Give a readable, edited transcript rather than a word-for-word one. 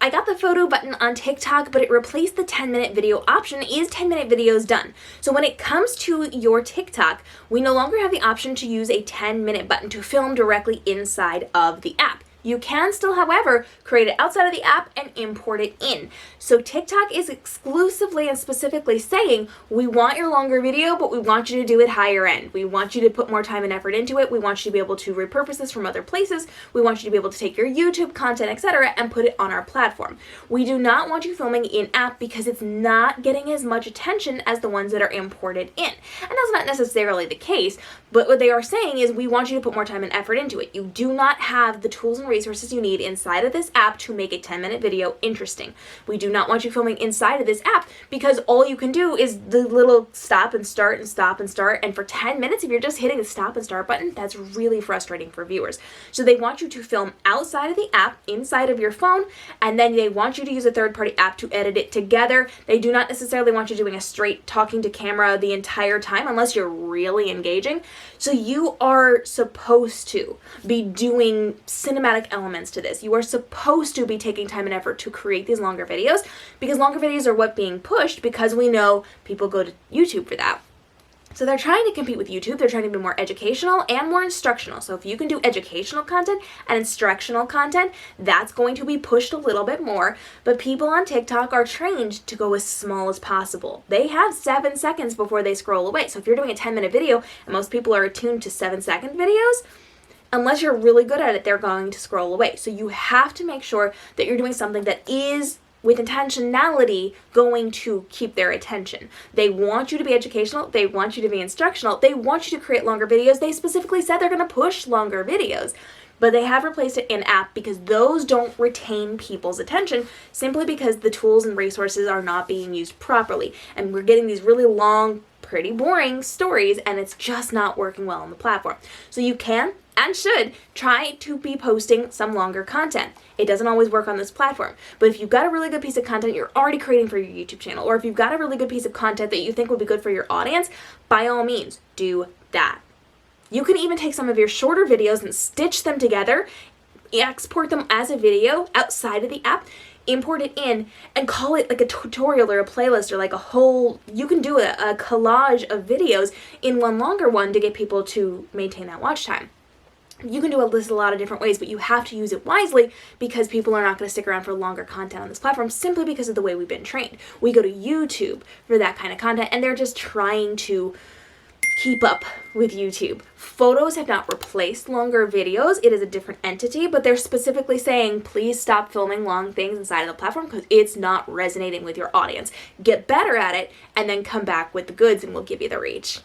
I got the photo button on TikTok, but it replaced the 10-minute video option. Is 10-minute videos done? So when it comes to your TikTok, we no longer have the option to use a 10-minute button to film directly inside of the app. You can still, however, create it outside of the app and import it in. So TikTok is exclusively and specifically saying, we want your longer video, but we want you to do it higher end. We want you to put more time and effort into it. We want you to be able to repurpose this from other places. We want you to be able to take your YouTube content, etc., and put it on our platform. We do not want you filming in app because it's not getting as much attention as the ones that are imported in. And that's not necessarily the case, but what they are saying is we want you to put more time and effort into it. You do not have the tools and resources you need inside of this app to make a 10-minute video interesting. We do not want you filming inside of this app because all you can do is the little stop and start and stop and start, and for 10 minutes if you're just hitting the stop and start button, that's really frustrating for viewers. So they want you to film outside of the app, inside of your phone, and then they want you to use a third-party app to edit it together. They do not necessarily want you doing a straight talking to camera the entire time unless you're really engaging. So you are supposed to be doing cinematic elements to this. You are supposed to be taking time and effort to create these longer videos because longer videos are what being pushed because we know people go to YouTube for that. So they're trying to compete with YouTube. They're trying to be more educational and more instructional. So if you can do educational content and instructional content, that's going to be pushed a little bit more. But people on TikTok are trained to go as small as possible. They have 7 seconds before they scroll away. So if you're doing a 10-minute video and most people are attuned to 7-second videos, unless you're really good at it, they're going to scroll away. So you have to make sure that you're doing something that is with intentionality going to keep their attention. They want you to be educational. They want you to be instructional. They want you to create longer videos. They specifically said they're going to push longer videos, but they have replaced it in app because those don't retain people's attention simply because the tools and resources are not being used properly. And we're getting these really long, pretty boring stories, and it's just not working well on the platform. So you can and should try to be posting some longer content. It doesn't always work on this platform, but if you've got a really good piece of content you're already creating for your YouTube channel, or if you've got a really good piece of content that you think would be good for your audience, by all means, do that. You can even take some of your shorter videos and stitch them together, export them as a video outside of the app, import it in, and call it like a tutorial or a playlist or like a whole, you can do a collage of videos in one longer one to get people to maintain that watch time. You can do this a lot of different ways, but you have to use it wisely because people are not going to stick around for longer content on this platform simply because of the way we've been trained. We go to YouTube for that kind of content, and they're just trying to keep up with YouTube. Photos have not replaced longer videos. It is a different entity, but they're specifically saying, please stop filming long things inside of the platform because it's not resonating with your audience. Get better at it, and then come back with the goods, and we'll give you the reach.